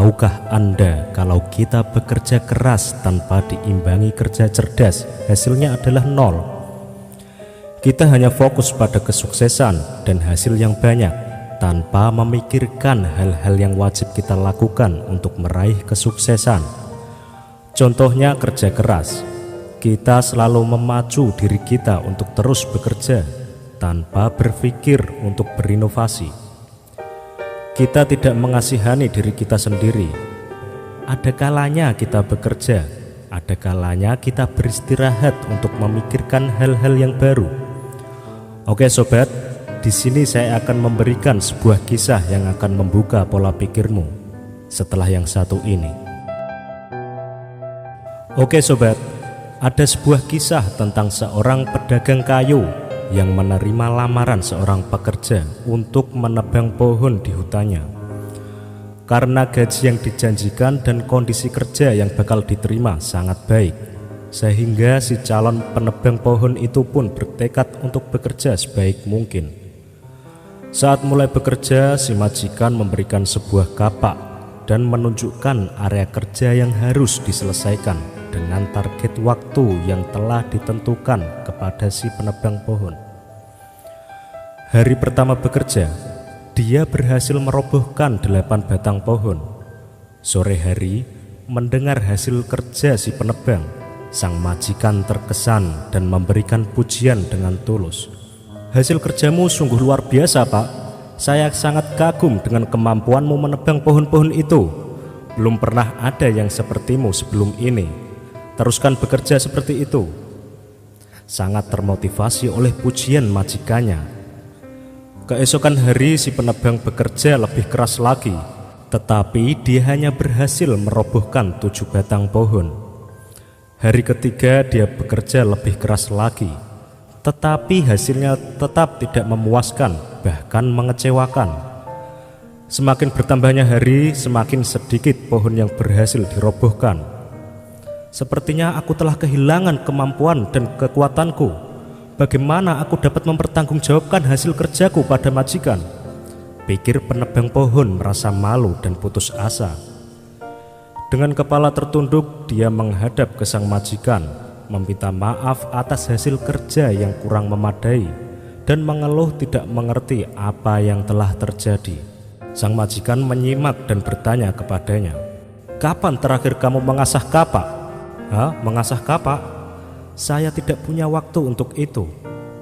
Tahukah Anda kalau kita bekerja keras tanpa diimbangi kerja cerdas, hasilnya adalah nol. Kita hanya fokus pada kesuksesan dan hasil yang banyak, tanpa memikirkan hal-hal yang wajib kita lakukan untuk meraih kesuksesan. Contohnya kerja keras. Kita selalu memacu diri kita untuk terus bekerja, tanpa berpikir untuk berinovasi. Kita tidak mengasihani diri kita sendiri. Ada kalanya kita bekerja, ada kalanya kita beristirahat untuk memikirkan hal-hal yang baru. Oke sobat, di sini saya akan memberikan sebuah kisah yang akan membuka pola pikirmu setelah yang satu ini. Oke sobat, ada sebuah kisah tentang seorang pedagang kayu yang menerima lamaran seorang pekerja untuk menebang pohon di hutannya. Karena gaji yang dijanjikan dan kondisi kerja yang bakal diterima sangat baik, sehingga si calon penebang pohon itu pun bertekad untuk bekerja sebaik mungkin. Saat mulai bekerja, si majikan memberikan sebuah kapak dan menunjukkan area kerja yang harus diselesaikan dengan target waktu yang telah ditentukan kepada si penebang pohon. Hari pertama bekerja, dia berhasil merobohkan 8 batang pohon. Sore hari, mendengar hasil kerja si penebang, sang majikan terkesan dan memberikan pujian dengan tulus. "Hasil kerjamu sungguh luar biasa, Pak. Saya sangat kagum dengan kemampuanmu menebang pohon-pohon itu. Belum pernah ada yang sepertimu sebelum ini. Teruskan bekerja seperti itu." Sangat termotivasi oleh pujian majikannya. Keesokan hari si penebang bekerja lebih keras lagi, tetapi dia hanya berhasil merobohkan 7 batang pohon. Hari ketiga dia bekerja lebih keras lagi, tetapi hasilnya tetap tidak memuaskan, bahkan mengecewakan. Semakin bertambahnya hari, semakin sedikit pohon yang berhasil dirobohkan. "Sepertinya aku telah kehilangan kemampuan dan kekuatanku. Bagaimana aku dapat mempertanggungjawabkan hasil kerjaku pada majikan?" pikir penebang pohon merasa malu dan putus asa. Dengan kepala tertunduk, dia menghadap ke sang majikan, meminta maaf atas hasil kerja yang kurang memadai, dan mengeluh tidak mengerti apa yang telah terjadi. Sang majikan menyimak dan bertanya kepadanya, "Kapan terakhir kamu mengasah kapak?" "Hah, mengasah kapak? Saya tidak punya waktu untuk itu.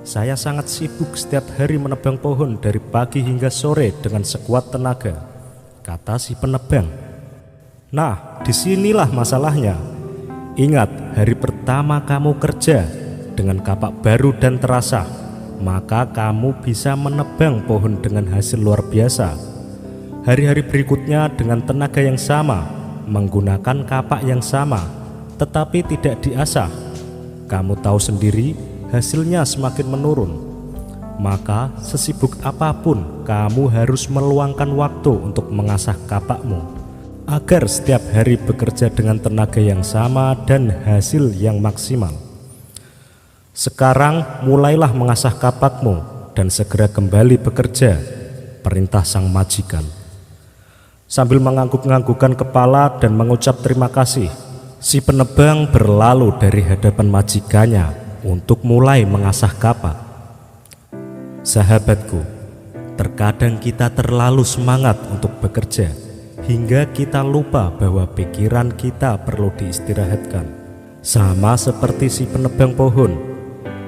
Saya sangat sibuk setiap hari menebang pohon dari pagi hingga sore dengan sekuat tenaga," kata si penebang. "Nah, disinilah masalahnya. Ingat, hari pertama kamu kerja dengan kapak baru dan terasa, maka kamu bisa menebang pohon dengan hasil luar biasa. Hari-hari berikutnya dengan tenaga yang sama, menggunakan kapak yang sama, tetapi tidak diasah, kamu tahu sendiri hasilnya semakin menurun. Maka sesibuk apapun kamu harus meluangkan waktu untuk mengasah kapakmu, agar setiap hari bekerja dengan tenaga yang sama dan hasil yang maksimal. Sekarang mulailah mengasah kapakmu dan segera kembali bekerja," perintah sang majikan. Sambil mengangguk-anggukkan kepala dan mengucap terima kasih, si penebang berlalu dari hadapan majikannya untuk mulai mengasah kapak. Sahabatku, terkadang kita terlalu semangat untuk bekerja hingga kita lupa bahwa pikiran kita perlu diistirahatkan. Sama seperti si penebang pohon,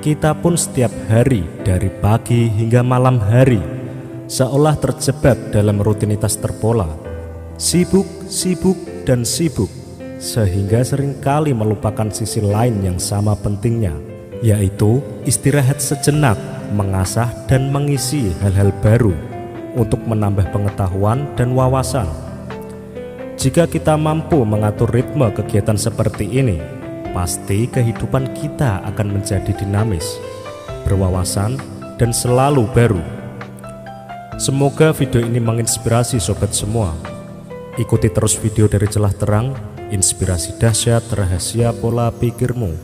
kita pun setiap hari dari pagi hingga malam hari seolah terjebak dalam rutinitas terpola. Sibuk, sibuk, dan sibuk, sehingga seringkali melupakan sisi lain yang sama pentingnya, yaitu istirahat sejenak, mengasah dan mengisi hal-hal baru untuk menambah pengetahuan dan wawasan. Jika kita mampu mengatur ritme kegiatan seperti ini, pasti kehidupan kita akan menjadi dinamis, berwawasan, dan selalu baru. Semoga video ini menginspirasi sobat semua. Ikuti terus video dari Celah Terang, inspirasi dahsyat rahasia pola pikirmu.